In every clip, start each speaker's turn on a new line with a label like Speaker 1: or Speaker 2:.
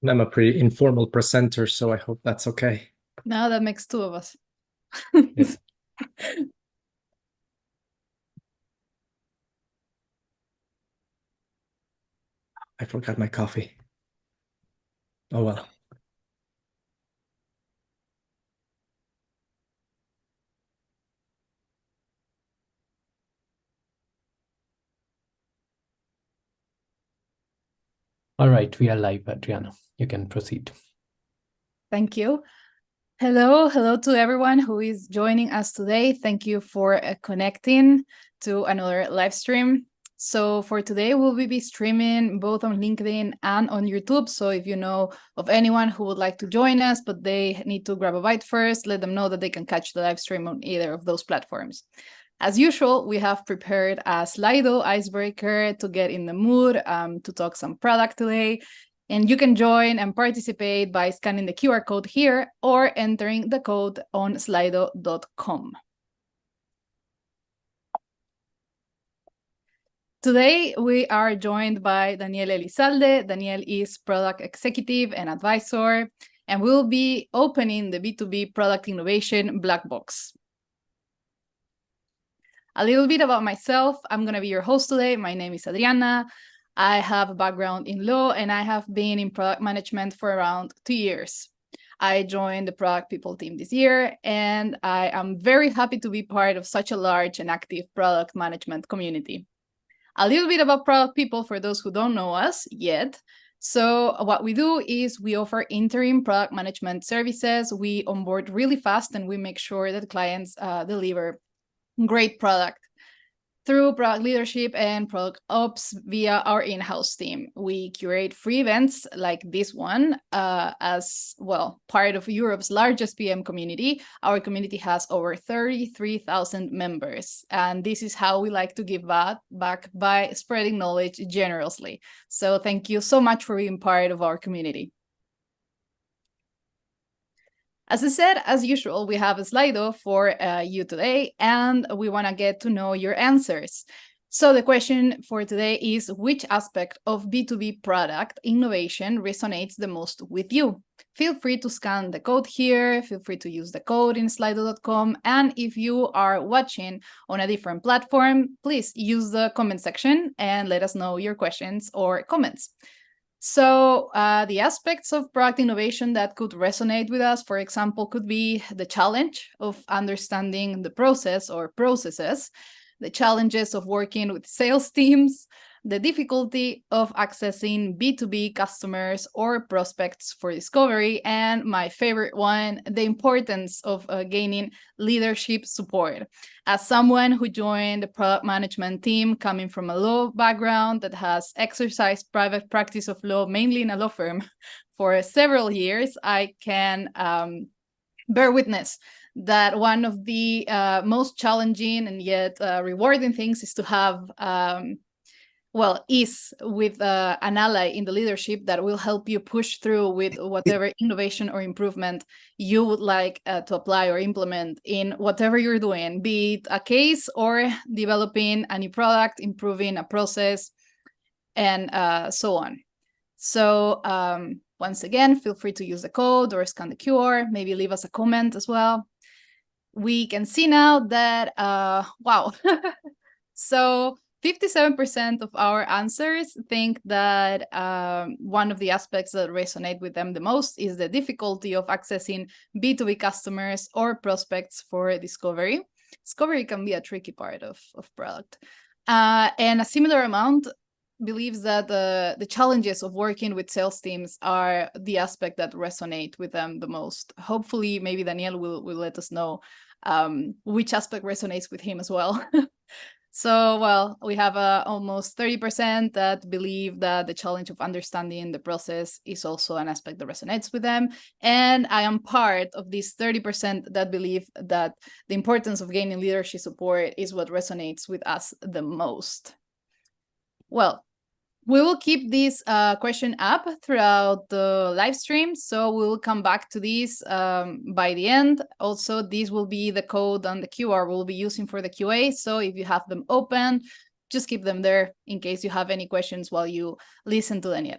Speaker 1: And I'm a pretty informal presenter, so I hope that's okay.
Speaker 2: No, that makes two of us.
Speaker 1: Yes. I forgot my coffee. Oh well. All right, we are live, Adriana. You can proceed.
Speaker 2: Thank you. Hello to everyone who is joining us today. Thank you for connecting to another live stream. So for today, we'll be streaming both on LinkedIn and on YouTube. So if you know of anyone who would like to join us, but they need to grab a bite first, let them know that they can catch the live stream on either of those platforms. As usual, we have prepared a Slido icebreaker to get in the mood, to talk some product today. And you can join and participate by scanning the QR code here or entering the code on slido.com. Today, we are joined by Daniel Elizalde. Daniel is product executive and advisor, and we'll be opening the B2B product innovation black box. A little bit about myself. I'm going to be your host today. My name is Adriana. I have a background in law, and I have been in product management for around 2 years. I joined the product people team this year, and I am very happy to be part of such a large and active product management community. A little bit about product people for those who don't know us yet. So what we do is we offer interim product management services. We onboard really fast, and we make sure that clients deliver great product through product leadership and product ops via our in-house team. We curate free events like this one as well, part of Europe's largest PM community. Our community has over 33,000 members. And this is how we like to give back by spreading knowledge generously. So thank you so much for being part of our community. As I said, as usual, we have a Slido for you today, and we want to get to know your answers. So the question for today is, which aspect of B2B product innovation resonates the most with you? Feel free to scan the code here. Feel free to use the code in slido.com. And if you are watching on a different platform, please use the comment section and let us know your questions or comments. So the aspects of product innovation that could resonate with us, for example, could be the challenge of understanding the process or processes, the challenges of working with sales teams, the difficulty of accessing B2B customers or prospects for discovery, and my favorite one, the importance of gaining leadership support. As someone who joined the product management team coming from a law background that has exercised private practice of law, mainly in a law firm, for several years, I can bear witness that one of the most challenging and yet rewarding things is to have is with an ally in the leadership that will help you push through with whatever innovation or improvement you would like to apply or implement in whatever you're doing, be it a case or developing a new product, improving a process, and so on. So once again, feel free to use the code or scan the QR, maybe leave us a comment as well. We can see now that, wow. So 57% of our answers think that one of the aspects that resonate with them the most is the difficulty of accessing B2B customers or prospects for discovery. Discovery can be a tricky part of product. And a similar amount believes that the challenges of working with sales teams are the aspect that resonate with them the most. Hopefully, maybe Daniel will let us know which aspect resonates with him as well. So, well, we have almost 30% that believe that the challenge of understanding the process is also an aspect that resonates with them. And I am part of this 30% that believe that the importance of gaining leadership support is what resonates with us the most. Well, we will keep this question up throughout the live stream, so we will come back to this by the end. Also, this will be the code and the QR we'll be using for the QA, so if you have them open, just keep them there in case you have any questions while you listen to Daniel.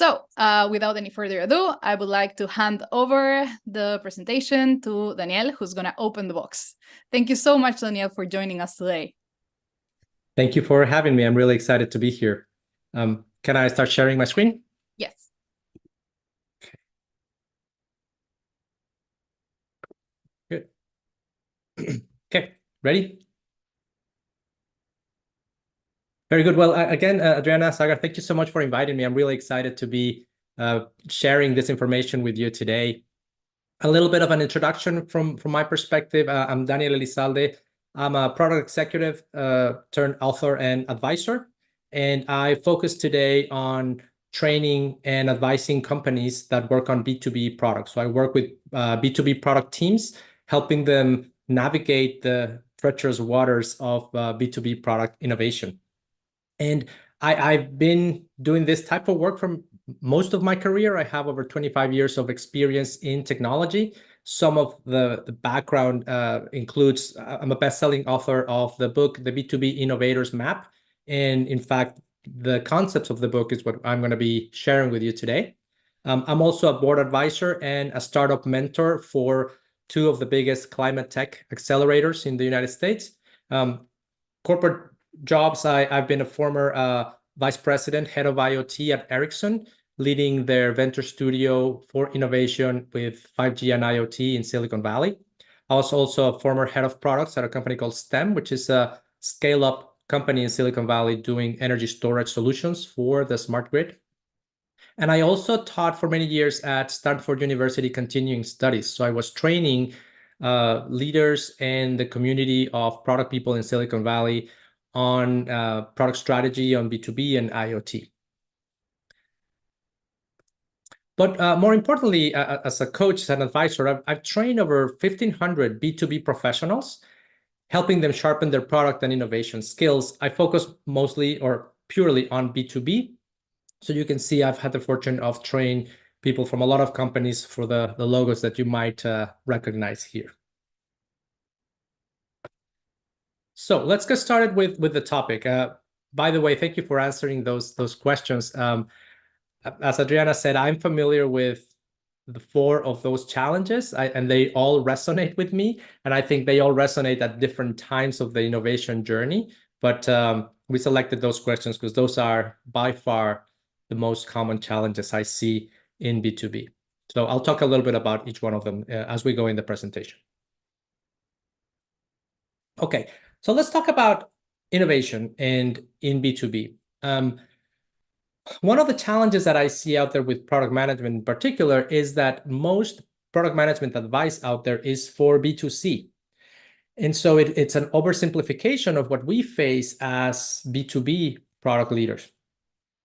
Speaker 2: So without any further ado, I would like to hand over the presentation to Daniel, who's going to open the box. Thank you so much, Daniel, for joining us today.
Speaker 3: Thank you for having me. I'm really excited to be here. Can I start sharing my screen?
Speaker 2: Yes.
Speaker 3: Good. Okay, ready? Very good. Well, again, Adriana, Sagar, thank you so much for inviting me. I'm really excited to be sharing this information with you today. A little bit of an introduction from my perspective. I'm Daniel Elizalde. I'm a product executive turned author and advisor. And I focus today on training and advising companies that work on B2B products. So I work with B2B product teams, helping them navigate the treacherous waters of B2B product innovation. And I've been doing this type of work for most of my career. I have over 25 years of experience in technology. Some of the background includes, I'm a best-selling author of the book, The B2B Innovators Map. And in fact, the concepts of the book is what I'm going to be sharing with you today. I'm also a board advisor and a startup mentor for two of the biggest climate tech accelerators in the United States. Corporate jobs, I've been a former vice president, head of IoT at Ericsson, leading their venture studio for innovation with 5G and IoT in Silicon Valley. I was also a former head of products at a company called STEM, which is a scale-up company in Silicon Valley doing energy storage solutions for the smart grid. And I also taught for many years at Stanford University Continuing Studies. So I was training leaders and the community of product people in Silicon Valley on product strategy on B2B and IoT. But more importantly, as a coach, as an advisor, I've trained over 1,500 B2B professionals, helping them sharpen their product and innovation skills. I focus mostly or purely on B2B. So you can see I've had the fortune of training people from a lot of companies for the logos that you might recognize here. So let's get started with the topic. By the way, thank you for answering those questions. As Adriana said, I'm familiar with the 4 of those challenges, and they all resonate with me. And I think they all resonate at different times of the innovation journey. But we selected those questions because those are by far the most common challenges I see in B2B. So I'll talk a little bit about each one of them as we go in the presentation. Okay, so let's talk about innovation and in B2B. One of the challenges that I see out there with product management in particular is that most product management advice out there is for B2C. And so it's an oversimplification of what we face as B2B product leaders.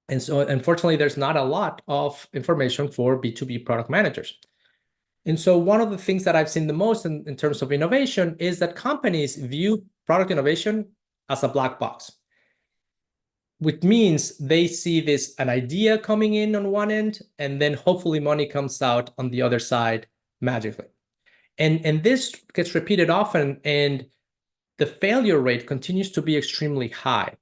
Speaker 3: And so unfortunately, there's not a lot of information for B2B product managers. And so one of the things that I've seen the most in terms of innovation is that companies view product innovation as a black box, which means they see an idea coming in on one end, and then hopefully money comes out on the other side magically. And this gets repeated often, and the failure rate continues to be extremely high.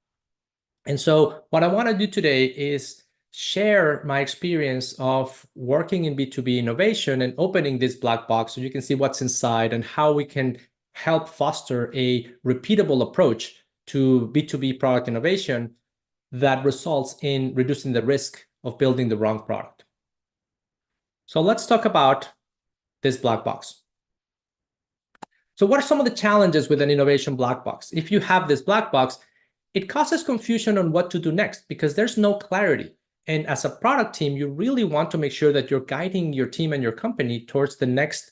Speaker 3: And so what I want to do today is share my experience of working in B2B innovation and opening this black box so you can see what's inside and how we can help foster a repeatable approach to B2B product innovation that results in reducing the risk of building the wrong product. So let's talk about this black box. So what are some of the challenges with an innovation black box? If you have this black box, it causes confusion on what to do next because there's no clarity. And as a product team, you really want to make sure that you're guiding your team and your company towards the next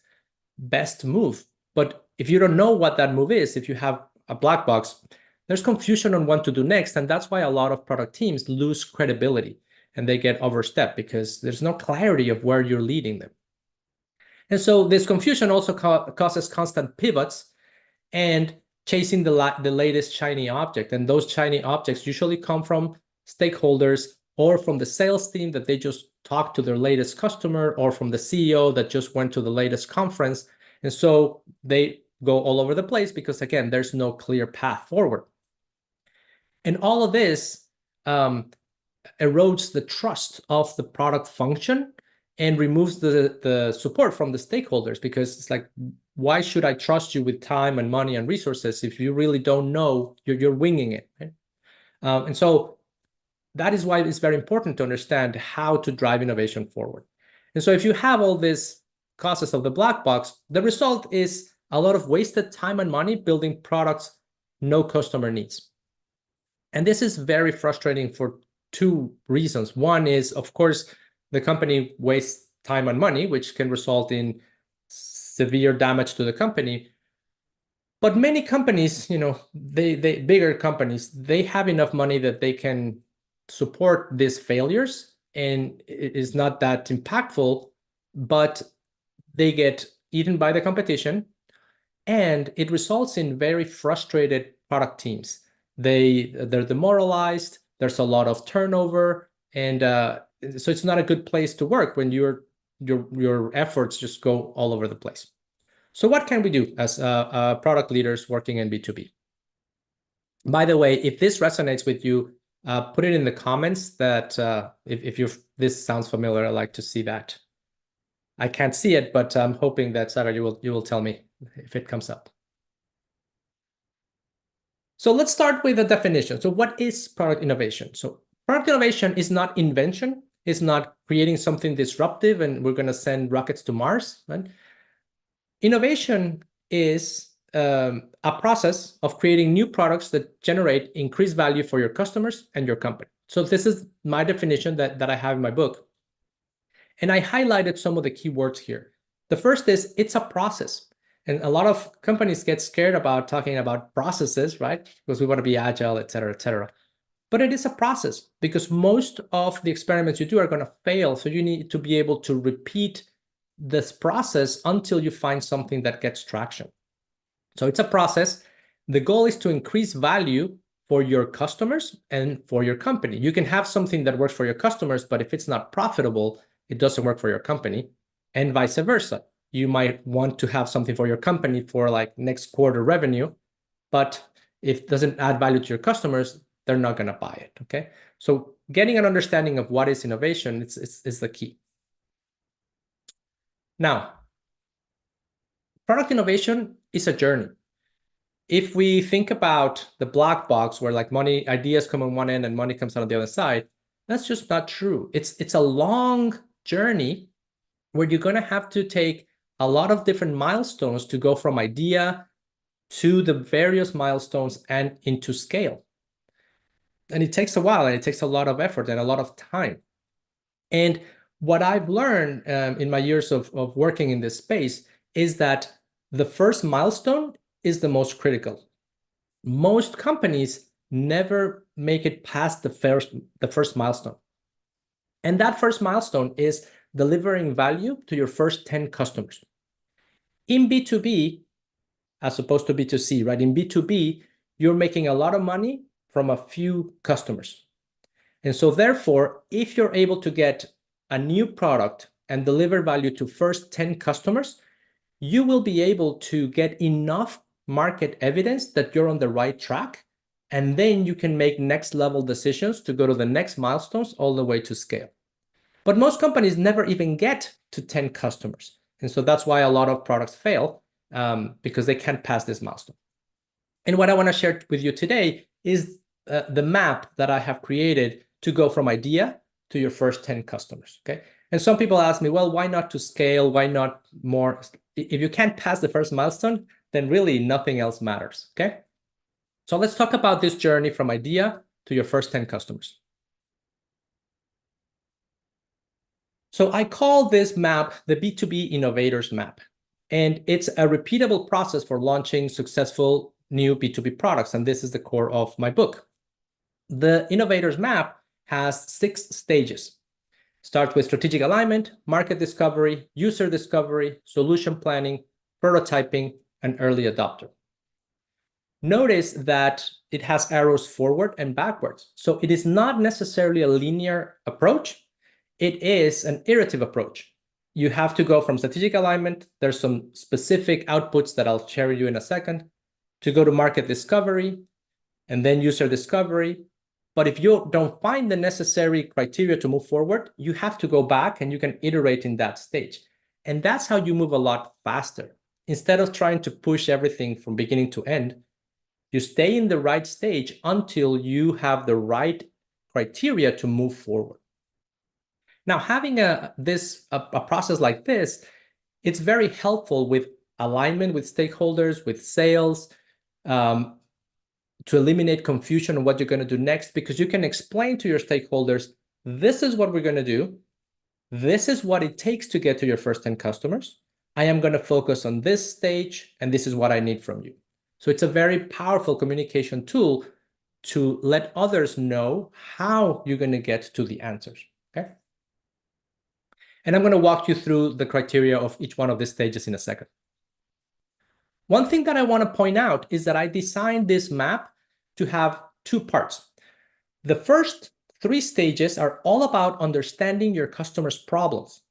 Speaker 3: best move. But if you don't know what that move is, if you have a black box, there's confusion on what to do next. And that's why a lot of product teams lose credibility and they get overstepped because there's no clarity of where you're leading them. And so this confusion also causes constant pivots and chasing the latest shiny object. And those shiny objects usually come from stakeholders or from the sales team that they just talked to their latest customer or from the CEO that just went to the latest conference. And so they go all over the place because, again, there's no clear path forward. And all of this erodes the trust of the product function and removes the support from the stakeholders, because it's like, why should I trust you with time and money and resources if you really don't know, you're winging it, right? And so that is why it's very important to understand how to drive innovation forward. And so if you have all this causes of the black box, the result is a lot of wasted time and money building products no customer needs. And this is very frustrating for two reasons. One is, of course, the company wastes time and money, which can result in severe damage to the company. But many companies, they bigger companies, they have enough money that they can support these failures, and it is not that impactful, but they get eaten by the competition, and it results in very frustrated product teams. They're demoralized, there's a lot of turnover, and so it's not a good place to work when your efforts just go all over the place. So what can we do as product leaders working in B2B? By the way, if this resonates with you, put it in the comments that if this sounds familiar, I'd like to see that. I can't see it, but I'm hoping that, Sarah, you will tell me if it comes up. So let's start with the definition. So what is product innovation? So product innovation is not invention. It's not creating something disruptive and we're going to send rockets to Mars, right? Innovation is a process of creating new products that generate increased value for your customers and your company. So this is my definition that I have in my book. And I highlighted some of the key words here. The first is it's a process. And a lot of companies get scared about talking about processes, right? Because we want to be agile, et cetera, et cetera. But it is a process because most of the experiments you do are going to fail. So you need to be able to repeat this process until you find something that gets traction. So it's a process. The goal is to increase value for your customers and for your company. You can have something that works for your customers, but if it's not profitable, it doesn't work for your company, and vice versa. You might want to have something for your company for like next quarter revenue, but if it doesn't add value to your customers, they're not going to buy it, okay? So getting an understanding of what is innovation is the key. Now, product innovation is a journey. If we think about the black box where like money, ideas come on one end and money comes out on the other side, that's just not true. It's a long journey where you're going to have to take a lot of different milestones to go from idea to the various milestones and into scale. And it takes a while, and it takes a lot of effort and a lot of time. And what I've learned in my years of working in this space is that the first milestone is the most critical. Most companies never make it past the first milestone. And that first milestone is delivering value to your first 10 customers. In B2B, as opposed to B2C, right? In B2B, you're making a lot of money from a few customers. And so therefore, if you're able to get a new product and deliver value to first 10 customers, you will be able to get enough market evidence that you're on the right track. And then you can make next level decisions to go to the next milestones all the way to scale. But most companies never even get to 10 customers. And so that's why a lot of products fail because they can't pass this milestone. And what I want to share with you today is the map that I have created to go from idea to your first 10 customers, okay? And some people ask me, well, why not to scale? Why not more? If you can't pass the first milestone, then really nothing else matters, okay? So let's talk about this journey from idea to your first 10 customers. So I call this map the B2B Innovators Map, and it's a repeatable process for launching successful new B2B products, and this is the core of my book. The Innovators Map has 6 stages. Start with strategic alignment, market discovery, user discovery, solution planning, prototyping, and early adopter. Notice that it has arrows forward and backwards. So it is not necessarily a linear approach. It is an iterative approach. You have to go from strategic alignment. There's some specific outputs that I'll share with you in a second, to go to market discovery, and then user discovery, But if you don't find the necessary criteria to move forward, you have to go back and you can iterate in that stage. And that's how you move a lot faster. Instead of trying to push everything from beginning to end, you stay in the right stage until you have the right criteria to move forward. Now, having a process like this, it's very helpful with alignment with stakeholders, with sales, to eliminate confusion on what you're going to do next, because you can explain to your stakeholders, this is what we're going to do. This is what it takes to get to your first 10 customers. I am going to focus on this stage, and this is what I need from you. So it's a very powerful communication tool to let others know how you're going to get to the answers, okay? And I'm going to walk you through the criteria of each one of these stages in a second. One thing that I want to point out is that I designed this map to have two parts. The first 3 stages are all about understanding your customer's problems.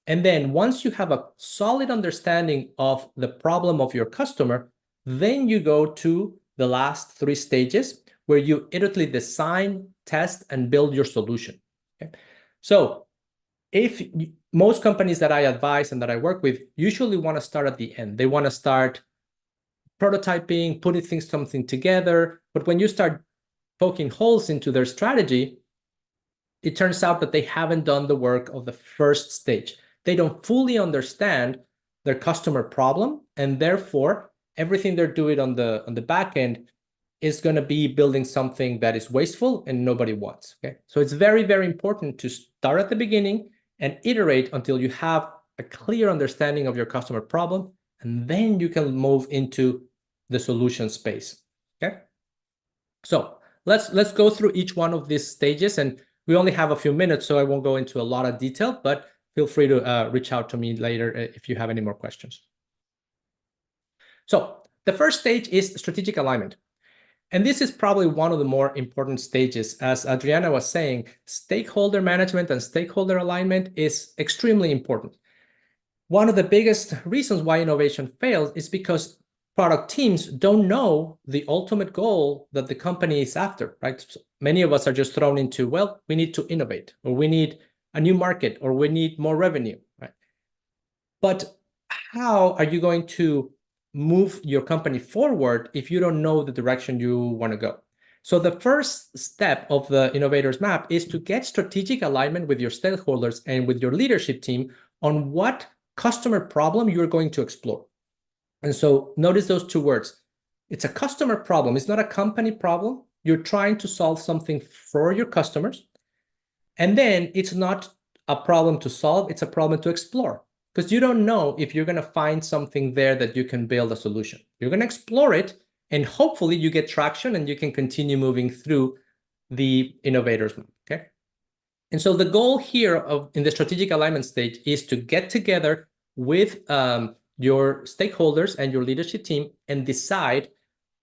Speaker 3: And then once you have a solid understanding of the problem of your customer, then you go to the last 3 stages where you iteratively design, test, and build your solution. Okay? So most companies that I advise and that I work with usually want to start at the end. They want to start prototyping, putting something together. But when you start poking holes into their strategy, it turns out that they haven't done the work of the first stage. They don't fully understand their customer problem, and therefore everything they're doing on the back end is going to be building something that is wasteful and nobody wants. Okay, so it's very, very important to start at the beginning and iterate until you have a clear understanding of your customer problem, and then you can move into the solution space. Okay, so let's go through each one of these stages, and we only have a few minutes, so I won't go into a lot of detail, but feel free to reach out to me later if you have any more questions. So the first stage is strategic alignment. And this is probably one of the more important stages. As Adriana was saying, stakeholder management and stakeholder alignment is extremely important. One of the biggest reasons why innovation fails is because product teams don't know the ultimate goal that the company is after, right? So many of us are just thrown into, well, we need to innovate, or we need a new market, or we need more revenue, right? But how are you going to move your company forward if you don't know the direction you want to go? So the first step of the Innovator's Map is to get strategic alignment with your stakeholders and with your leadership team on what customer problem you're going to explore. And so notice those 2 words. It's a customer problem. It's not a company problem. You're trying to solve something for your customers. And then it's not a problem to solve. It's a problem to explore, because you don't know if you're going to find something there that you can build a solution. You're going to explore it, and hopefully you get traction and you can continue moving through the Innovator's Map, okay? And so the goal here in the strategic alignment stage is to get together with your stakeholders and your leadership team and decide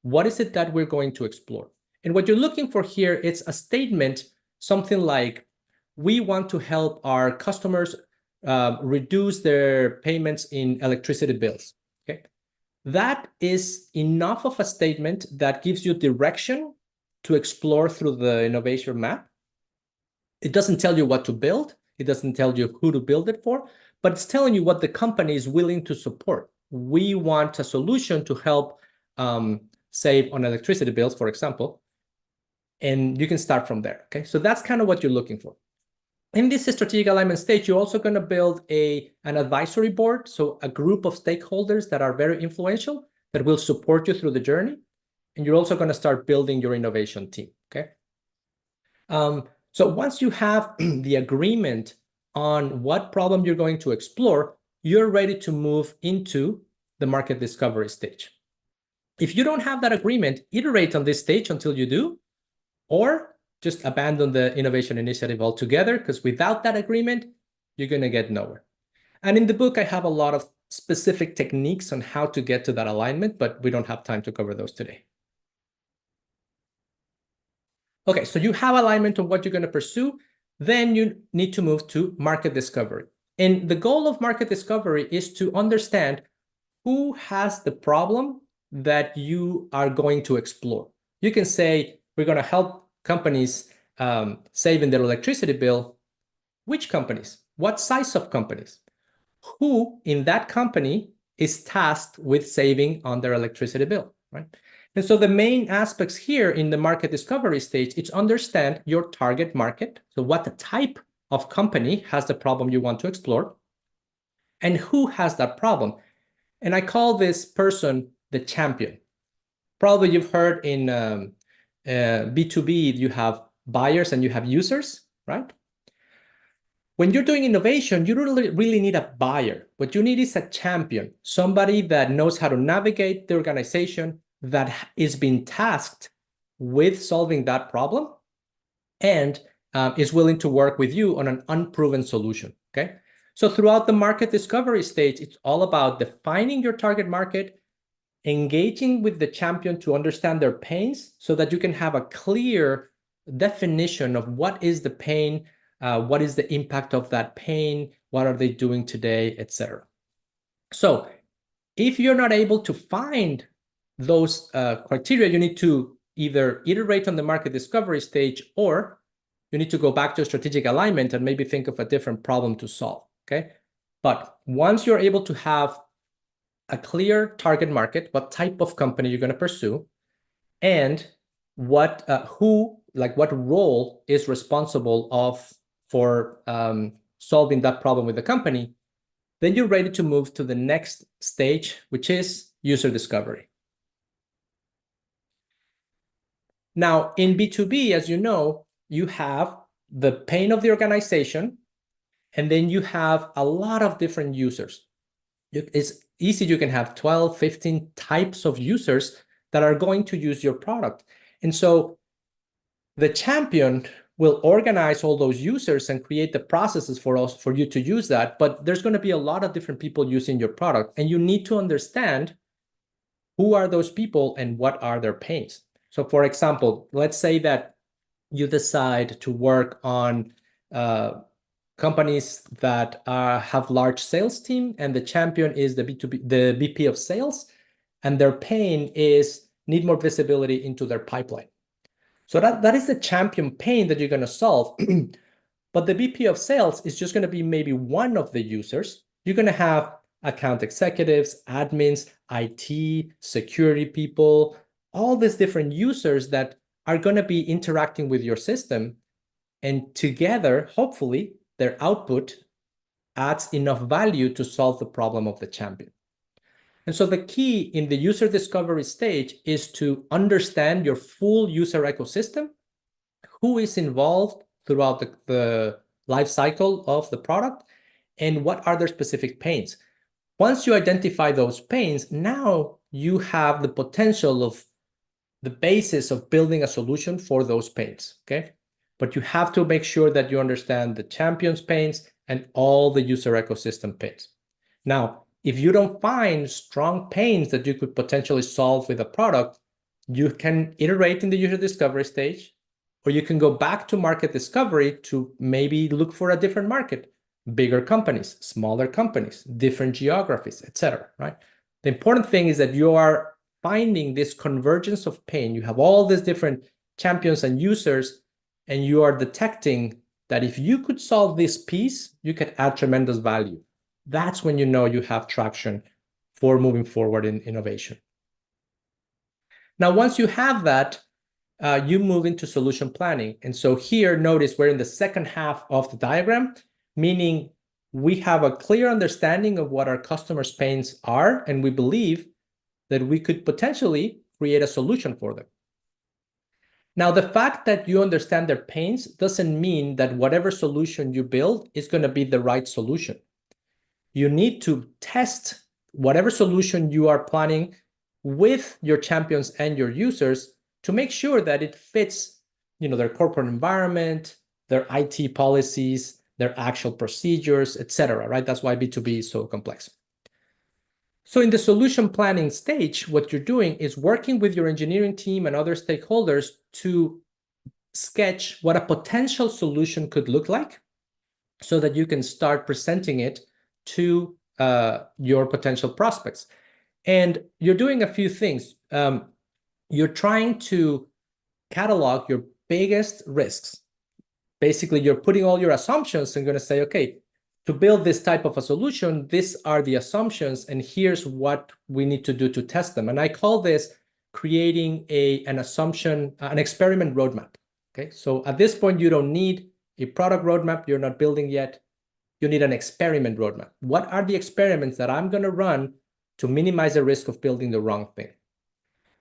Speaker 3: what is it that we're going to explore. And what you're looking for here, it's a statement, something like, we want to help our customers reduce their payments in electricity bills. Okay, that is enough of a statement that gives you direction to explore through the innovation map. It doesn't tell you what to build. It doesn't tell you who to build it for, but it's telling you what the company is willing to support. We want a solution to help save on electricity bills, for example, and you can start from there. Okay, so that's kind of what you're looking for. In this strategic alignment stage, you're also going to build an advisory board, so a group of stakeholders that are very influential that will support you through the journey. And you're also going to start building your innovation team, okay? So once you have the agreement on what problem you're going to explore, you're ready to move into the market discovery stage. If you don't have that agreement, iterate on this stage until you do, or just abandon the innovation initiative altogether, because without that agreement, you're going to get nowhere. And in the book, I have a lot of specific techniques on how to get to that alignment, but we don't have time to cover those today. Okay, so you have alignment on what you're going to pursue. Then you need to move to market discovery. And the goal of market discovery is to understand who has the problem that you are going to explore. You can say, we're going to help companies saving their electricity bill, which companies? What size of companies? Who in that company is tasked with saving on their electricity bill, right? And so the main aspects here in the market discovery stage is understand your target market. So what type of company has the problem you want to explore, and who has that problem. And I call this person the champion. Probably you've heard in B2B, you have buyers and you have users, right? When you're doing innovation, you don't really need a buyer. What you need is a champion, somebody that knows how to navigate the organization, that is being tasked with solving that problem, and is willing to work with you on an unproven solution, okay? So throughout the market discovery stage, it's all about defining your target market, engaging with the champion to understand their pains so that you can have a clear definition of what is the pain, what is the impact of that pain, what are they doing today, etc. So if you're not able to find those criteria, you need to either iterate on the market discovery stage, or you need to go back to strategic alignment and maybe think of a different problem to solve, okay? But once you're able to have a clear target market, what type of company you're going to pursue, and what role is responsible for solving that problem with the company, then you're ready to move to the next stage, which is user discovery. Now, in B2B, as you know, you have the pain of the organization, and then you have a lot of different users. It's easy, you can have 12, 15 types of users that are going to use your product. And so the champion will organize all those users and create the processes for you to use that. But there's going to be a lot of different people using your product, and you need to understand who are those people and what are their pains. So for example, let's say that you decide to work on companies that have large sales team, and the champion is the B2B, the VP of sales, and their pain is need more visibility into their pipeline. So that is the champion pain that you're going to solve. But the VP of sales is just going to be maybe one of the users. You're going to have account executives, admins, IT, security people, all these different users that are going to be interacting with your system. And together, hopefully, their output adds enough value to solve the problem of the champion. And so the key in the user discovery stage is to understand your full user ecosystem, who is involved throughout the life cycle of the product, and what are their specific pains. Once you identify those pains, now you have the potential of the basis of building a solution for those pains, okay? But you have to make sure that you understand the champion's pains and all the user ecosystem pains. Now, if you don't find strong pains that you could potentially solve with a product, you can iterate in the user discovery stage, or you can go back to market discovery to maybe look for a different market, bigger companies, smaller companies, different geographies, etc. Right? The important thing is that you are finding this convergence of pain. You have all these different champions and users, and you are detecting that if you could solve this piece, you could add tremendous value. That's when you know you have traction for moving forward in innovation. Now, once you have that, you move into solution planning. And so here, notice we're in the second half of the diagram, meaning we have a clear understanding of what our customers' pains are, and we believe that we could potentially create a solution for them. Now, the fact that you understand their pains doesn't mean that whatever solution you build is going to be the right solution. You need to test whatever solution you are planning with your champions and your users to make sure that it fits, their corporate environment, their IT policies, their actual procedures, etc. Right? That's why B2B is so complex. So in the solution planning stage, what you're doing is working with your engineering team and other stakeholders to sketch what a potential solution could look like so that you can start presenting it to your potential prospects. And you're doing a few things. You're trying to catalog your biggest risks. Basically, you're putting all your assumptions and going to say, okay, to build this type of a solution, these are the assumptions, and here's what we need to do to test them. And I call this creating an experiment roadmap. Okay, so at this point, you don't need a product roadmap you're not building yet. You need an experiment roadmap. What are the experiments that I'm going to run to minimize the risk of building the wrong thing?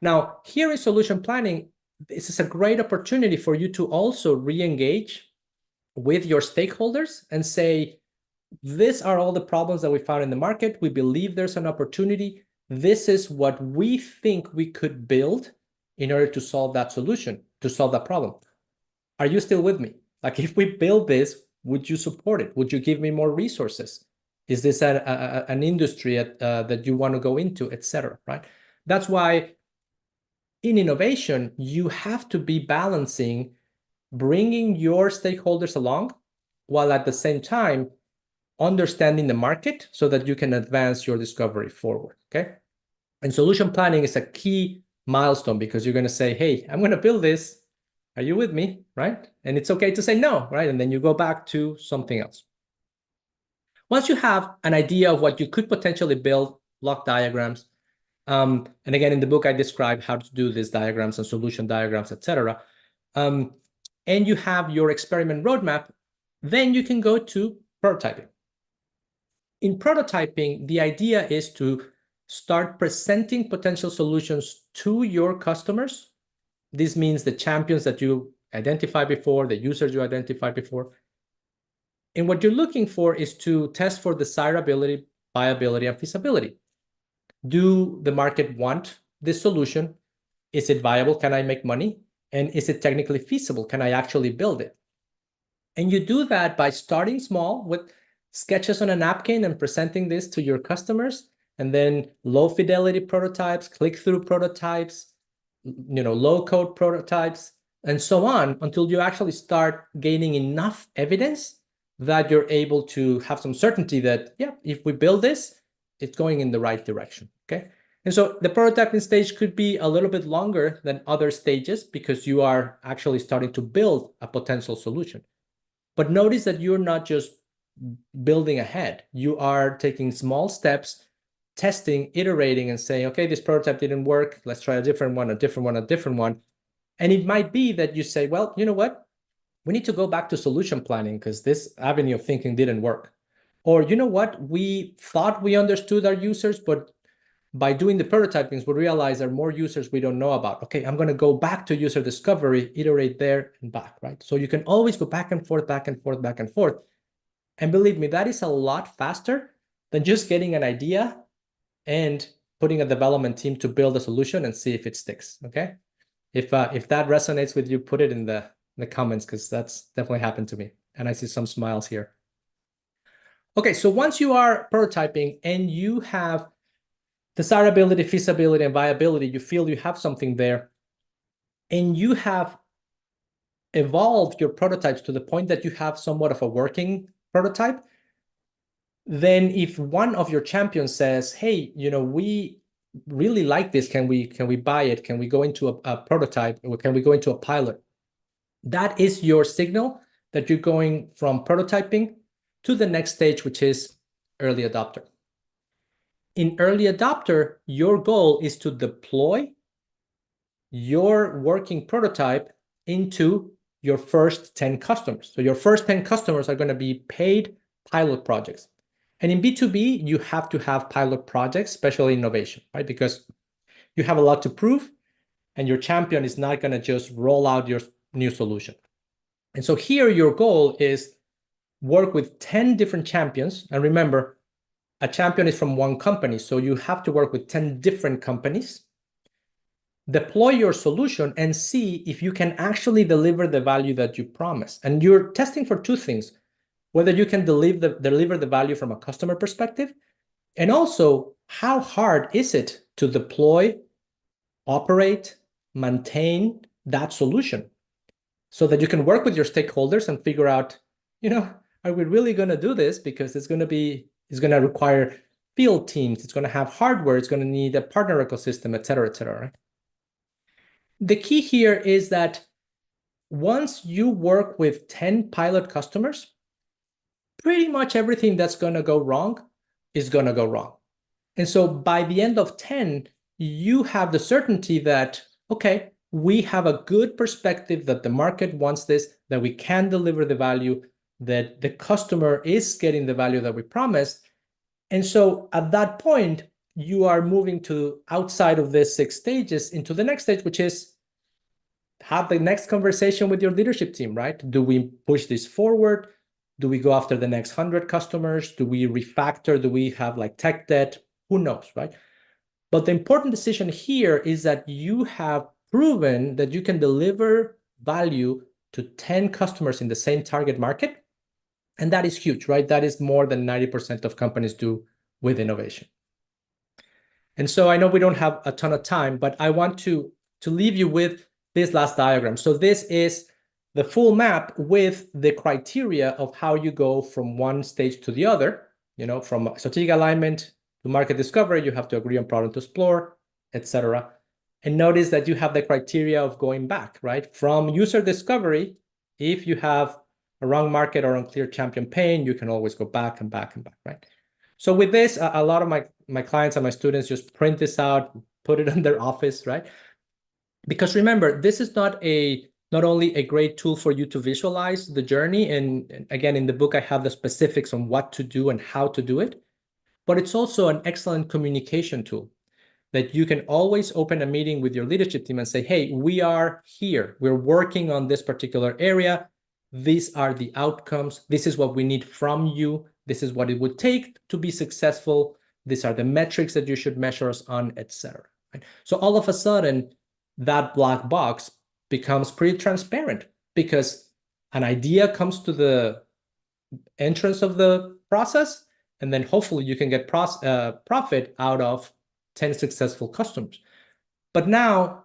Speaker 3: Now, here in solution planning, this is a great opportunity for you to also re-engage with your stakeholders and say, these are all the problems that we found in the market. We believe there's an opportunity. This is what we think we could build in order to solve that solution, to solve that problem. Are you still with me? Like, if we build this, would you support it? Would you give me more resources? Is this an industry that you want to go into, etc.? Right? That's why in innovation, you have to be balancing bringing your stakeholders along while at the same time understanding the market so that you can advance your discovery forward, okay? And solution planning is a key milestone because you're going to say, hey, I'm going to build this. Are you with me, right? And it's okay to say no, right? And then you go back to something else. Once you have an idea of what you could potentially build, block diagrams, and again, in the book, I describe how to do these diagrams and solution diagrams, etc. And you have your experiment roadmap, then you can go to prototyping. In prototyping, the idea is to start presenting potential solutions to your customers. This means the champions that you identified before, the users you identified before. And what you're looking for is to test for desirability, viability, and feasibility. Do the market want this solution? Is it viable? Can I make money? And is it technically feasible? Can I actually build it? And you do that by starting small with sketches on a napkin and presenting this to your customers, and then low fidelity prototypes, click-through prototypes, low code prototypes, and so on, until you actually start gaining enough evidence that you're able to have some certainty that, yeah, if we build this, it's going in the right direction, okay? And so the prototyping stage could be a little bit longer than other stages because you are actually starting to build a potential solution. But notice that you're not just building ahead. You are taking small steps, testing, iterating, and saying, okay, this prototype didn't work. Let's try a different one, a different one, a different one. And it might be that you say, well, you know what? We need to go back to solution planning because this avenue of thinking didn't work. Or, you know what? We thought we understood our users, but by doing the prototypings, we realize there are more users we don't know about. Okay, I'm going to go back to user discovery, iterate there and back, right? So you can always go back and forth, back and forth, back and forth. And believe me, that is a lot faster than just getting an idea and putting a development team to build a solution and see if it sticks, okay? If that resonates with you, put it in the comments because that's definitely happened to me. And I see some smiles here. Okay, so once you are prototyping and you have desirability, feasibility, and viability, you feel you have something there, and you have evolved your prototypes to the point that you have somewhat of a working prototype, then if one of your champions says, hey, we really like this, can we buy it? Can we go into a prototype, or can we go into a pilot? That is your signal that you're going from prototyping to the next stage, which is early adopter. In early adopter, your goal is to deploy your working prototype into your first 10 customers. So your first 10 customers are going to be paid pilot projects. And in B2B, you have to have pilot projects, especially innovation, right? Because you have a lot to prove, and your champion is not going to just roll out your new solution. And so here your goal is work with 10 different champions. And remember, a champion is from one company, so you have to work with 10 different companies. Deploy your solution and see if you can actually deliver the value that you promise. And you're testing for two things: whether you can deliver the value from a customer perspective, and also how hard is it to deploy, operate, maintain that solution, so that you can work with your stakeholders and figure out, are we really going to do this? Because it's going to require field teams, it's going to have hardware, it's going to need a partner ecosystem, et cetera, right? The key here is that once you work with 10 pilot customers, pretty much everything that's going to go wrong is going to go wrong. And so by the end of 10, you have the certainty that, okay, we have a good perspective that the market wants this, that we can deliver the value, that the customer is getting the value that we promised. And so at that point, you are moving to outside of the 6 stages into the next stage, which is have the next conversation with your leadership team, right? Do we push this forward? Do we go after the next 100 customers? Do we refactor? Do we have like tech debt? Who knows, right? But the important decision here is that you have proven that you can deliver value to 10 customers in the same target market. And that is huge, right? That is more than 90% of companies do with innovation. And so I know we don't have a ton of time, but I want to leave you with this last diagram. So this is the full map with the criteria of how you go from one stage to the other, from strategic alignment to market discovery. You have to agree on problem to explore, etc. And notice that you have the criteria of going back, right? From user discovery, if you have a wrong market or unclear champion pain, you can always go back and back and back, right? So with this, a lot of my clients and my students just print this out, put it in their office, right? Because remember, this is not only a great tool for you to visualize the journey, and again, in the book, I have the specifics on what to do and how to do it, but it's also an excellent communication tool that you can always open a meeting with your leadership team and say, hey, we are here. We're working on this particular area. These are the outcomes. This is what we need from you. This is what it would take to be successful. These are the metrics that you should measure us on, etc. Right? So all of a sudden, that black box becomes pretty transparent because an idea comes to the entrance of the process, and then hopefully you can get profit out of 10 successful customers. But now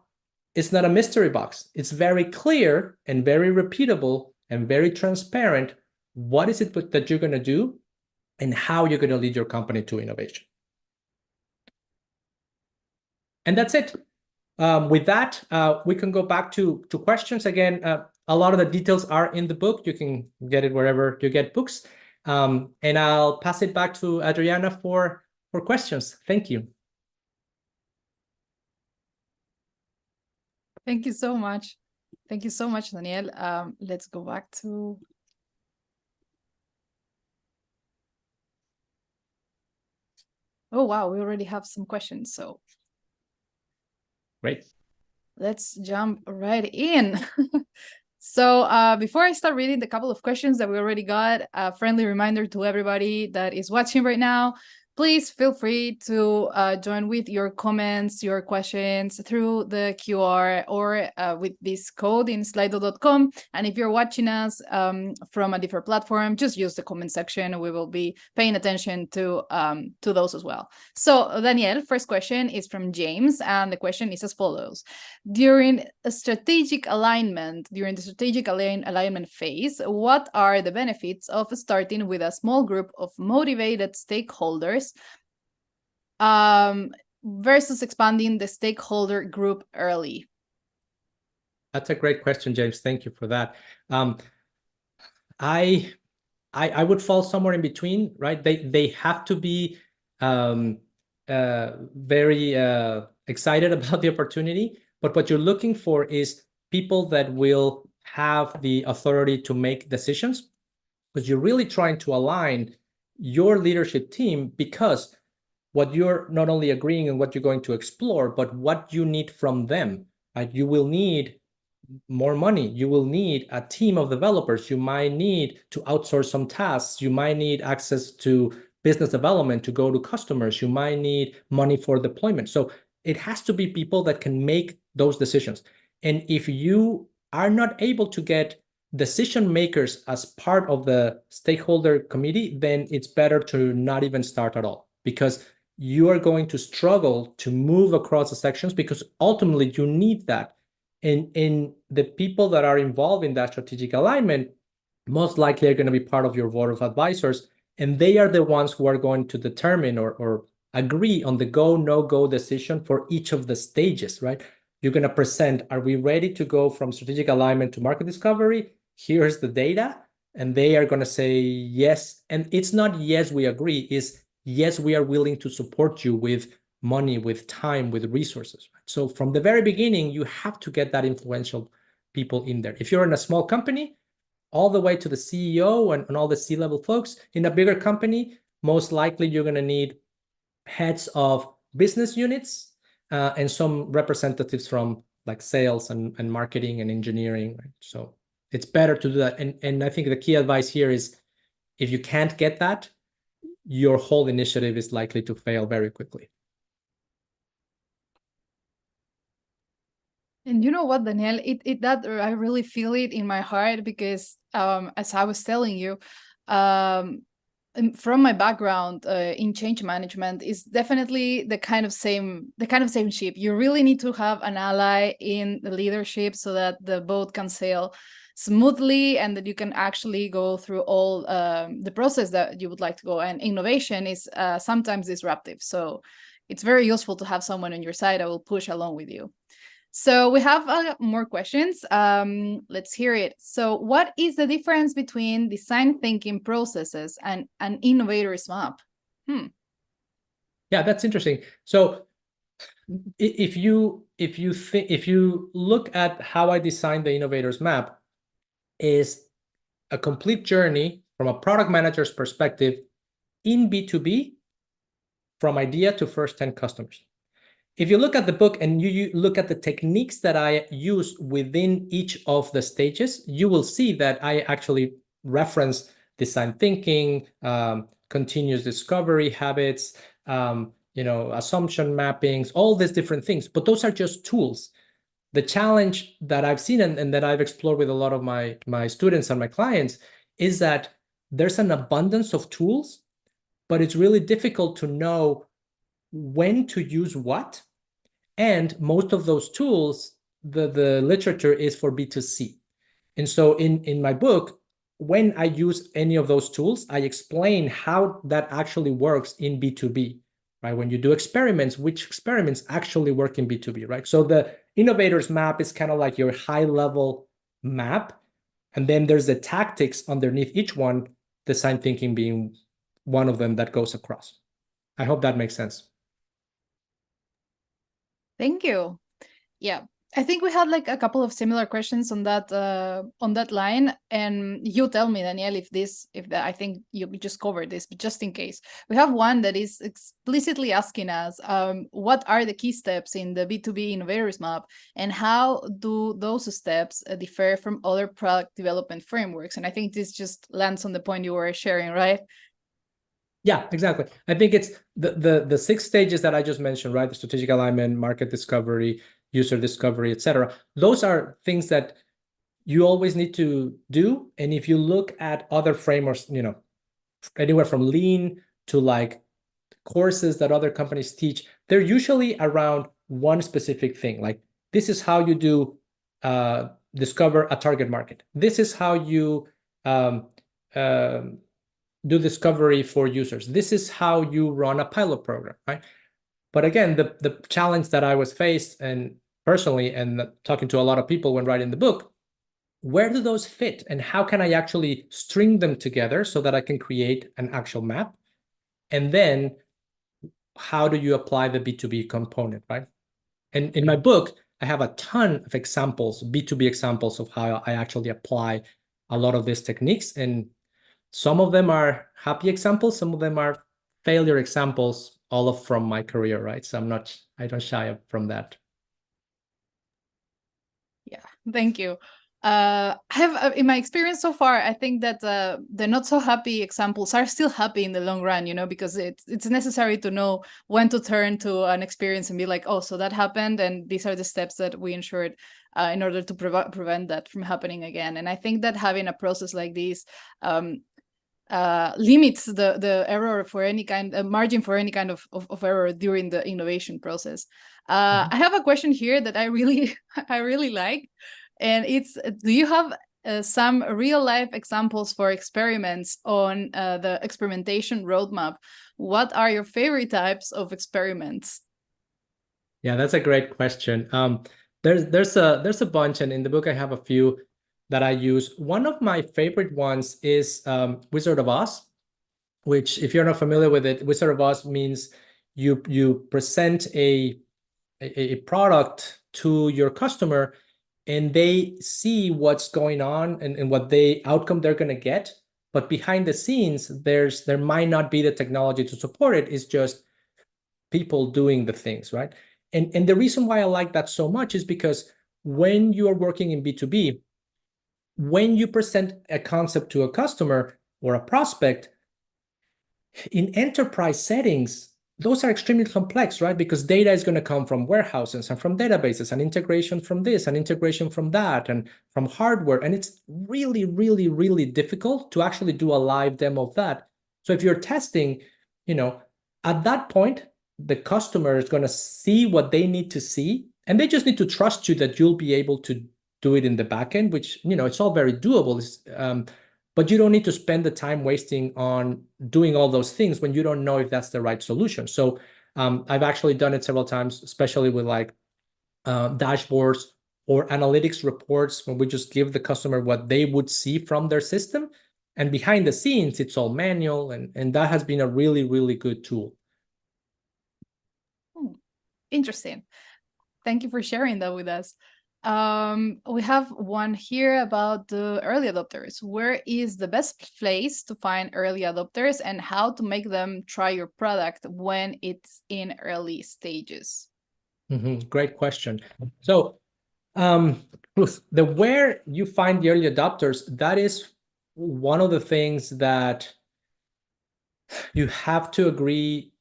Speaker 3: it's not a mystery box. It's very clear and very repeatable and very transparent. What is it that you're going to do and how you're going to lead your company to innovation? And that's it. With that, we can go back to questions. Again, a lot of the details are in the book. You can get it wherever you get books. And I'll pass it back to Adriana for questions. Thank you.
Speaker 2: Thank you so much. Thank you so much, Daniel. Let's go back to... Oh, wow, we already have some questions, so...
Speaker 3: Great.
Speaker 2: Let's jump right in. So before I start reading the couple of questions that we already got, a friendly reminder to everybody that is watching right now, please feel free to join with your comments, your questions through the QR or with this code in slido.com. And if you're watching us from a different platform, just use the comment section. We will be paying attention to those as well. So Daniel, first question is from James, and the question is as follows. During the strategic alignment phase, what are the benefits of starting with a small group of motivated stakeholders versus expanding the stakeholder group early?
Speaker 3: That's a great question, James. Thank you for that. I would fall somewhere in between, right? They have to be very excited about the opportunity, but what you're looking for is people that will have the authority to make decisions, because you're really trying to align your leadership team, because what you're not only agreeing on what you're going to explore, but what you need from them. Right? You will need more money. You will need a team of developers. You might need to outsource some tasks. You might need access to business development to go to customers. You might need money for deployment. So it has to be people that can make those decisions. And if you are not able to get decision makers as part of the stakeholder committee, then it's better to not even start at all, because you are going to struggle to move across the sections, because ultimately you need that. And the people that are involved in that strategic alignment most likely are going to be part of your board of advisors, and they are the ones who are going to determine or agree on the go, no-go decision for each of the stages, right? you're going to present, are we ready to go from strategic alignment to market discovery? Here's the data. And they are going to say yes. And it's not yes, we agree, it's yes, we are willing to support you with money, with time, with resources. So from the very beginning, you have to get that influential people in there. If you're in a small company, all the way to the CEO and all the C-level folks. In a bigger company, most likely you're going to need heads of business units and some representatives from like sales and marketing and engineering. Right? So it's better to do that. And I think the key advice here is if you can't get that, your whole initiative is likely to fail very quickly.
Speaker 2: And you know what, Daniel, that I really feel it in my heart because as I was telling you, from my background in change management is definitely the kind of same ship. You really need to have an ally in the leadership so that the boat can sail smoothly and that you can actually go through all the process that you would like to go. And innovation is sometimes disruptive. So it's very useful to have someone on your side that will push along with you. So we have more questions. Let's hear it. So what is the difference between design thinking processes and an innovator's map?
Speaker 3: Yeah, that's interesting. So if you look at how I designed the innovator's map, is a complete journey from a product manager's perspective in B2B from idea to first 10 customers. If you look at the book and you look at the techniques that I use within each of the stages, you will see that I actually reference design thinking, continuous discovery habits, assumption mappings, all these different things. But those are just tools. The challenge that I've seen and that I've explored with a lot of my students and my clients is that there's an abundance of tools, but it's really difficult to know when to use what. And most of those tools, the literature is for B2C. And so in my book, when I use any of those tools, I explain how that actually works in B2B, right? When you do experiments, which experiments actually work in B2B, right? So the innovator's map is kind of like your high-level map. And then there's the tactics underneath each one, design thinking being one of them that goes across. I hope that makes sense.
Speaker 2: Thank you. Yeah, I think we had like a couple of similar questions on that line, and you tell me, Daniel, I think you just covered this, but just in case, we have one that is explicitly asking us, what are the key steps in the B2B innovators map, and how do those steps differ from other product development frameworks? And I think this just lands on the point you were sharing, right?
Speaker 3: Yeah, exactly. I think it's the 6 stages that I just mentioned, right? The strategic alignment, market discovery, user discovery, etc. Those are things that you always need to do. And if you look at other frameworks, anywhere from lean to like courses that other companies teach, they're usually around one specific thing. Like this is how you do discover a target market. This is how you do discovery for users. This is how you run a pilot program, right? But again, the challenge that I was faced and personally and talking to a lot of people when writing the book, where do those fit and how can I actually string them together so that I can create an actual map? And then how do you apply the B2B component, right? And in my book, I have a ton of examples, B2B examples of how I actually apply a lot of these techniques. And some of them are happy examples, some of them are failure examples, all from my career, right? So I don't shy from that.
Speaker 2: Yeah, thank you. I have, in my experience so far, I think that the not so happy examples are still happy in the long run, because it's necessary to know when to turn to an experience and be like, oh, so that happened, and these are the steps that we ensured in order to prevent that from happening again. And I think that having a process like this limits the error for any kind margin for any kind of error during the innovation process. I have a question here that I really like, and it's, do you have some real life examples for experiments on the experimentation roadmap? What are your favorite types of experiments?
Speaker 3: Yeah, that's a great question. There's a bunch, and in the book I have a few that I use. One of my favorite ones is Wizard of Oz, which, if you're not familiar with it, Wizard of Oz means you present a product to your customer, and they see what's going on and what outcome they're going to get. But behind the scenes, there might not be the technology to support it. It's just people doing the things, right? And the reason why I like that so much is because when you are working in B2B, when you present a concept to a customer or a prospect, in enterprise settings, those are extremely complex, right? Because data is going to come from warehouses and from databases, and integration from this and integration from that and from hardware. And it's really, really, really difficult to actually do a live demo of that. So if you're testing, at that point, the customer is going to see what they need to see, and they just need to trust you that you'll be able to do it in the backend, which, it's all very doable. But you don't need to spend the time wasting on doing all those things when you don't know if that's the right solution. So I've actually done it several times, especially with dashboards or analytics reports, when we just give the customer what they would see from their system. And behind the scenes, it's all manual. And that has been a really, really good tool.
Speaker 2: Interesting. Thank you for sharing that with us. We have one here about the early adopters. Where is the best place to find early adopters, and how to make them try your product when it's in early stages?
Speaker 3: Great question. So where you find the early adopters, that is one of the things that you have to agree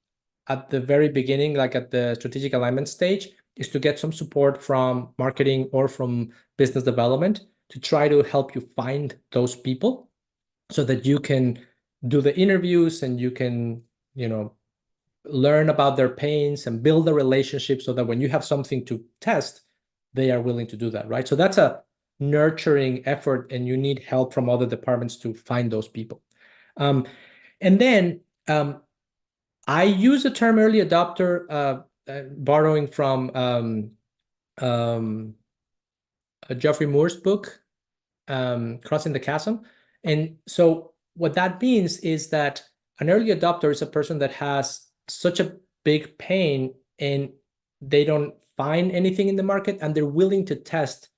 Speaker 3: at the very beginning, like at the strategic alignment stage, is to get some support from marketing or from business development to try to help you find those people so that you can do the interviews and you can, learn about their pains and build a relationship so that when you have something to test, they are willing to do that, right? So that's a nurturing effort, and you need help from other departments to find those people. And then I use the term early adopter, borrowing from Geoffrey Moore's book, Crossing the Chasm. And so what that means is that an early adopter is a person that has such a big pain and they don't find anything in the market, and they're willing to test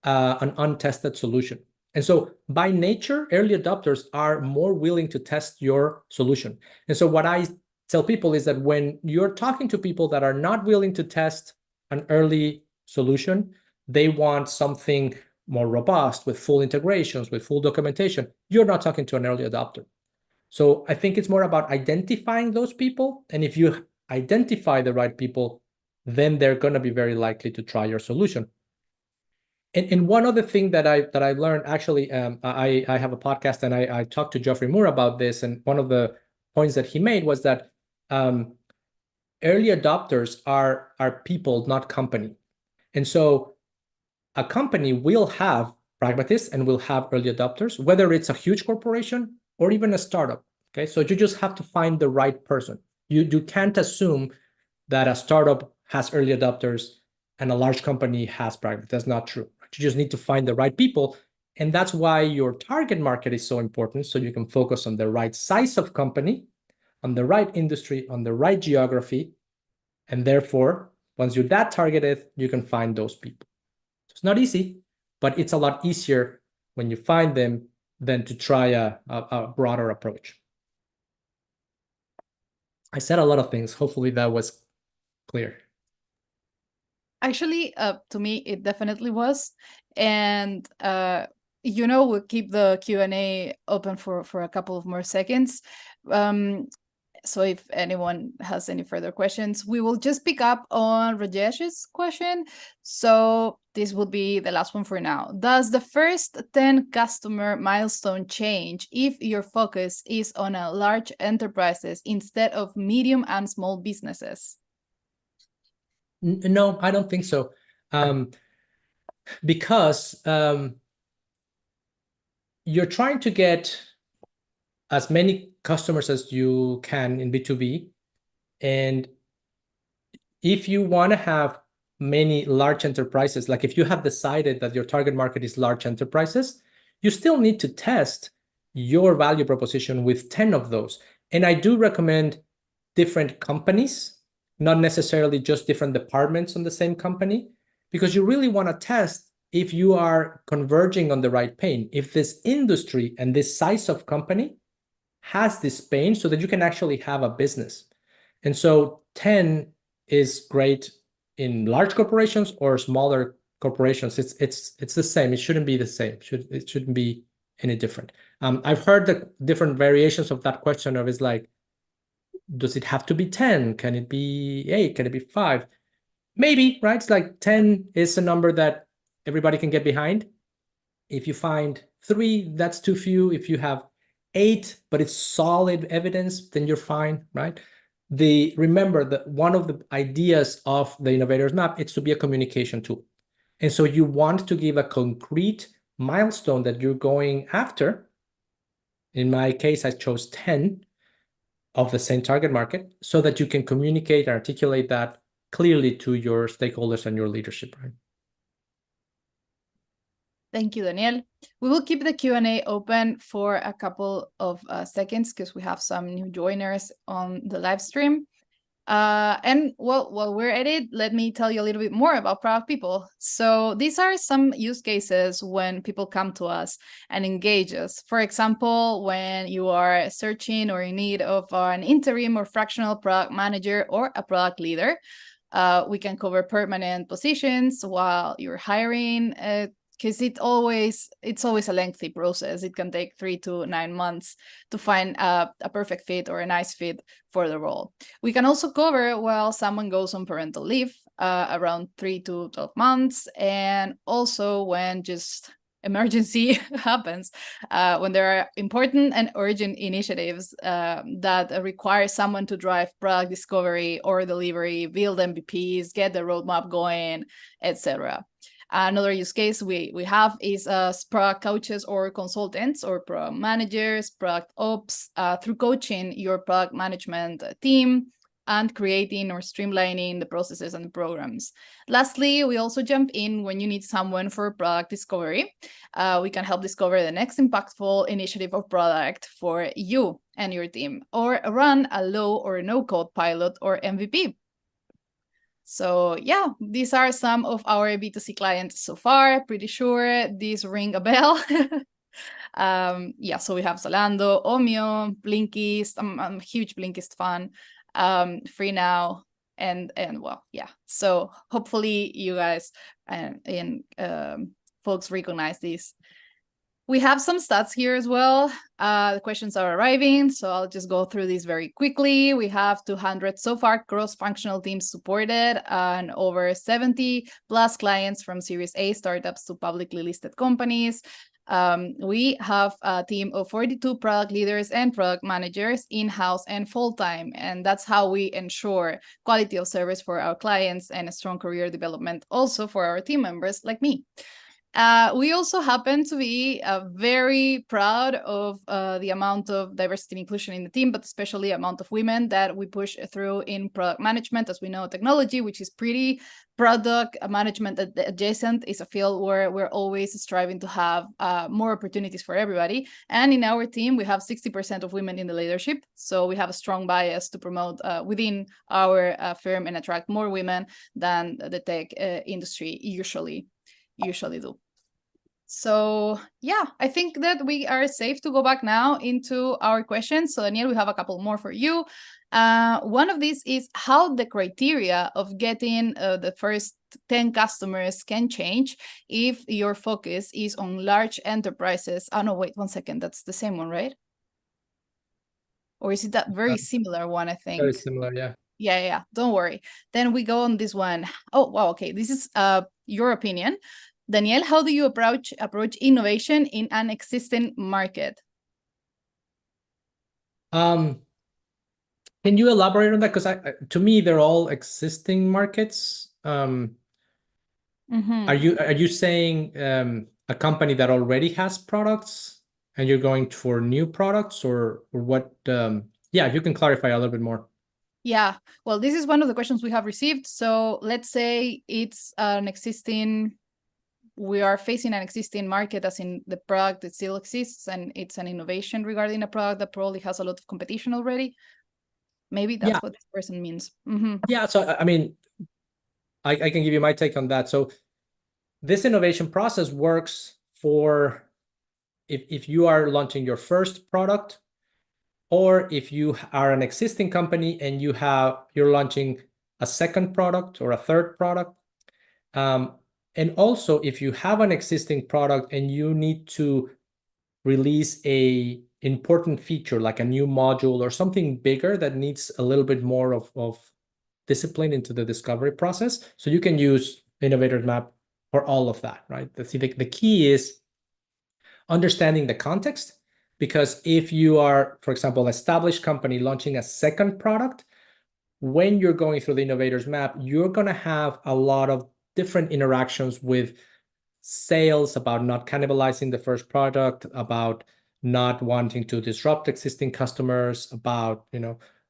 Speaker 3: an untested solution. And so by nature, early adopters are more willing to test your solution. And so what I tell people is that when you're talking to people that are not willing to test an early solution, they want something more robust with full integrations, with full documentation, you're not talking to an early adopter. So I think it's more about identifying those people. And if you identify the right people, then they're going to be very likely to try your solution. And one other thing that I learned, actually, I have a podcast and I talked to Geoffrey Moore about this. And one of the points that he made was that early adopters are people, not company. And so a company will have pragmatists and will have early adopters, whether it's a huge corporation or even a startup. Okay, so you just have to find the right person. You can't assume that a startup has early adopters and a large company has pragmatists. That's not true. You just need to find the right people. And that's why your target market is so important, so you can focus on the right size of company, on the right industry, on the right geography. And therefore, once you're that targeted, you can find those people. So it's not easy, but it's a lot easier when you find them than to try a broader approach. I said a lot of things. Hopefully that was clear.
Speaker 2: Actually, to me, it definitely was. And, we'll keep the Q&A open for a couple of more seconds. So if anyone has any further questions, we will just pick up on Rajesh's question. So this would be the last one for now. Does the first 10 customer milestone change if your focus is on a large enterprises instead of medium and small businesses?
Speaker 3: No, I don't think so. Because you're trying to get as many customers as you can in B2B. And if you want to have many large enterprises, like if you have decided that your target market is large enterprises, you still need to test your value proposition with 10 of those. And I do recommend different companies, not necessarily just different departments on the same company, because you really want to test if you are converging on the right pain, if this industry and this size of company has this pain so that you can actually have a business. And so 10 is great in large corporations or smaller corporations. It's the same. It shouldn't be the same. It shouldn't be any different. I've heard the different variations of that question of, is like, does it have to be 10? Can it be 8? Can it be 5? Maybe, right? It's like 10 is a number that everybody can get behind. If you find 3, that's too few. If you have 8, but it's solid evidence, then you're fine, right? Remember that one of the ideas of the Innovator's Map is to be a communication tool. And so you want to give a concrete milestone that you're going after. In my case, I chose 10 of the same target market so that you can communicate and articulate that clearly to your stakeholders and your leadership, right?
Speaker 2: Thank you, Daniel. We will keep the Q&A open for a couple of seconds because we have some new joiners on the live stream. And while we're at it, let me tell you a little bit more about product people. So these are some use cases when people come to us and engage us. For example, when you are searching or in need of an interim or fractional product manager or a product leader, we can cover permanent positions while you're hiring, because it's always a lengthy process. It can take 3 to 9 months to find a perfect fit or a nice fit for the role. We can also cover while someone goes on parental leave, around 3 to 12 months, and also when just emergency happens, when there are important and urgent initiatives that require someone to drive product discovery or delivery, build MVPs, get the roadmap going, etc. Another use case we have is product coaches or consultants or product managers, product ops, through coaching your product management team and creating or streamlining the processes and the programs. Lastly, we also jump in when you need someone for product discovery. We can help discover the next impactful initiative or product for you and your team, or run a low or no-code pilot or MVP. So yeah, these are some of our B2C clients so far. Pretty sure these ring a bell. Yeah, so we have Zalando, Omio, Blinkist. I'm a huge Blinkist fan. Free Now, and well, yeah. So hopefully you guys and folks recognize these. We have some stats here as well. The questions are arriving, so I'll just go through these very quickly. We have 200 so far cross-functional teams supported and over 70 plus clients from Series A startups to publicly listed companies. We have a team of 42 product leaders and product managers in-house and full-time, and that's how we ensure quality of service for our clients and a strong career development also for our team members like me. We also happen to be very proud of the amount of diversity and inclusion in the team, but especially the amount of women that we push through in product management. As we know, technology, which is pretty product management adjacent, is a field where we're always striving to have more opportunities for everybody. And in our team, we have 60% of women in the leadership. So we have a strong bias to promote within our firm and attract more women than the tech industry usually do. So yeah, I think that we are safe to go back now into our questions. So Daniel, we have a couple more for you. One of these is how the criteria of getting the first 10 customers can change if your focus is on large enterprises. Oh no, wait 1 second. That's the same one, right? Or is it that very similar one, I think?
Speaker 3: Very similar, yeah.
Speaker 2: Yeah, don't worry. Then we go on this one. Oh, wow, okay. This is your opinion. Daniel, how do you approach innovation in an existing market?
Speaker 3: Can you elaborate on that? Because to me, they're all existing markets. Are you saying a company that already has products and you're going for new products, or what? Yeah, if you can clarify a little bit more.
Speaker 2: Yeah, well, this is one of the questions we have received. So let's say it's an existing, we are facing an existing market, as in the product that still exists, and it's an innovation regarding a product that probably has a lot of competition already. Maybe that's what this person means.
Speaker 3: Yeah, so I mean, I can give you my take on that. So this innovation process works for if you are launching your first product, or if you are an existing company and you're launching a second product or a third product. And also, if you have an existing product and you need to release a important feature like a new module or something bigger that needs a little bit more of discipline into the discovery process, so you can use Innovator's Map for all of that, right? The key is understanding the context, because if you are, for example, established company launching a second product, when you're going through the Innovator's Map, you're going to have a lot of different interactions with sales about not cannibalizing the first product, about not wanting to disrupt existing customers, about,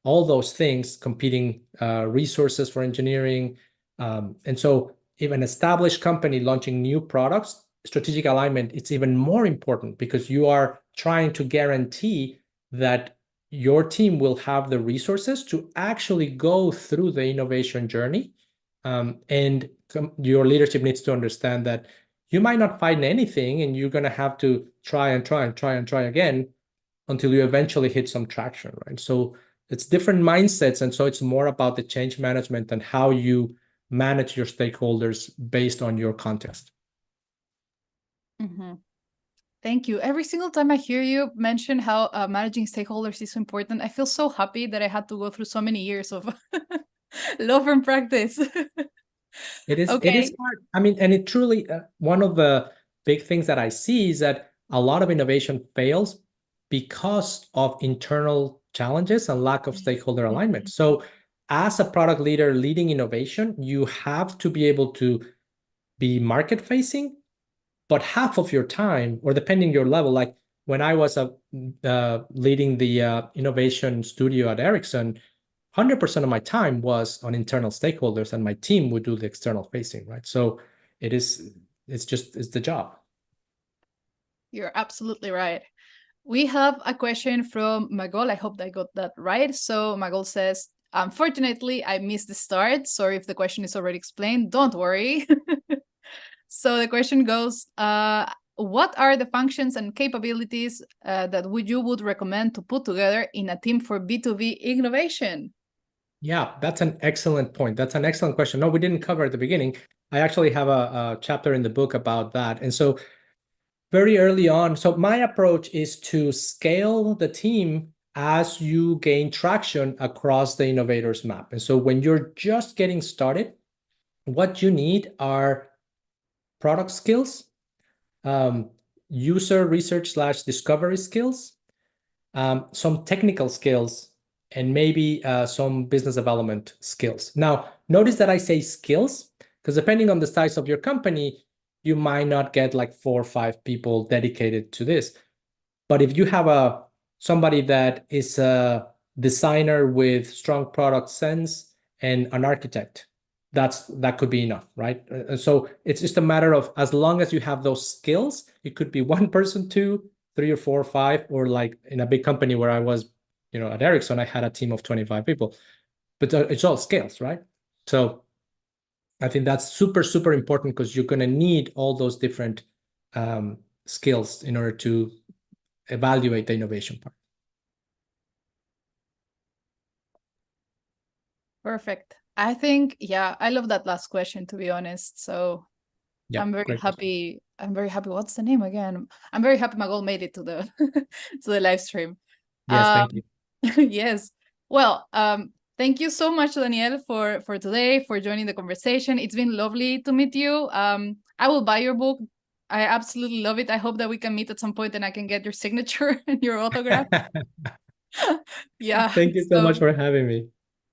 Speaker 3: all those things, competing resources for engineering. And so if an established company launching new products, strategic alignment, it's even more important, because you are trying to guarantee that your team will have the resources to actually go through the innovation journey. And your leadership needs to understand that you might not find anything, and you're going to have to try again until you eventually hit some traction, right? So it's different mindsets. And so it's more about the change management and how you manage your stakeholders based on your context.
Speaker 2: Thank you. Every single time I hear you mention how managing stakeholders is so important, I feel so happy that I had to go through so many years of law firm practice.
Speaker 3: It is
Speaker 2: Okay.
Speaker 3: hard. I mean, and it truly, one of the big things that I see is that a lot of innovation fails because of internal challenges and lack of stakeholder alignment. So as a product leader leading innovation, you have to be able to be market facing, but half of your time, or depending your level, like when I was leading the innovation studio at Ericsson, 100% of my time was on internal stakeholders, and my team would do the external facing, right? So it's the job.
Speaker 2: You're absolutely right. We have a question from Magol. I hope I got that right. So Magol says, unfortunately, I missed the start. Sorry if the question is already explained. Don't worry. So the question goes, what are the functions and capabilities that you would recommend to put together in a team for B2B innovation?
Speaker 3: Yeah, that's an excellent point. That's an excellent question. No, we didn't cover at the beginning. I actually have a chapter in the book about that. And so very early on, so my approach is to scale the team as you gain traction across the Innovator's Map. And so when you're just getting started, what you need are product skills, user research / discovery skills, some technical skills, and maybe some business development skills. Now, notice that I say skills, because depending on the size of your company, you might not get like 4 or 5 people dedicated to this. But if you have somebody that is a designer with strong product sense and an architect, that could be enough, right? So it's just a matter of, as long as you have those skills, it could be 1 person, 2, 3 or 4 or 5, or like in a big company where I was, at Ericsson, I had a team of 25 people, but it's all skills, right? So I think that's super, super important, because you're going to need all those different skills in order to evaluate the innovation part.
Speaker 2: Perfect. I think, I love that last question, to be honest. So
Speaker 3: yeah,
Speaker 2: I'm very happy. I'm very happy. What's the name again? I'm very happy Magol made it to the to the live stream.
Speaker 3: Yes, thank you.
Speaker 2: Yes. Well, thank you so much, Daniel, for today, for joining the conversation. It's been lovely to meet you. I will buy your book. I absolutely love it. I hope that we can meet at some point and I can get your signature and your autograph. Yeah.
Speaker 3: Thank you so much for having me.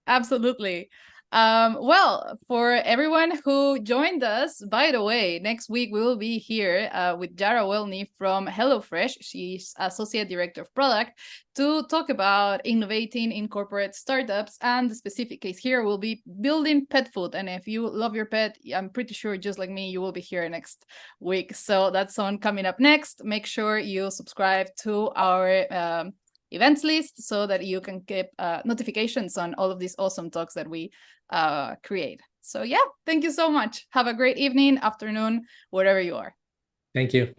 Speaker 2: Absolutely. Well, for everyone who joined us, by the way, next week we will be here with Jara Welny from HelloFresh. She's Associate Director of Product, to talk about innovating in corporate startups. And the specific case here will be building pet food. And if you love your pet, I'm pretty sure, just like me, you will be here next week. So that's on coming up next. Make sure you subscribe to our events list so that you can get notifications on all of these awesome talks that we create. So yeah, thank you so much. Have a great evening, afternoon, wherever you are.
Speaker 3: Thank you.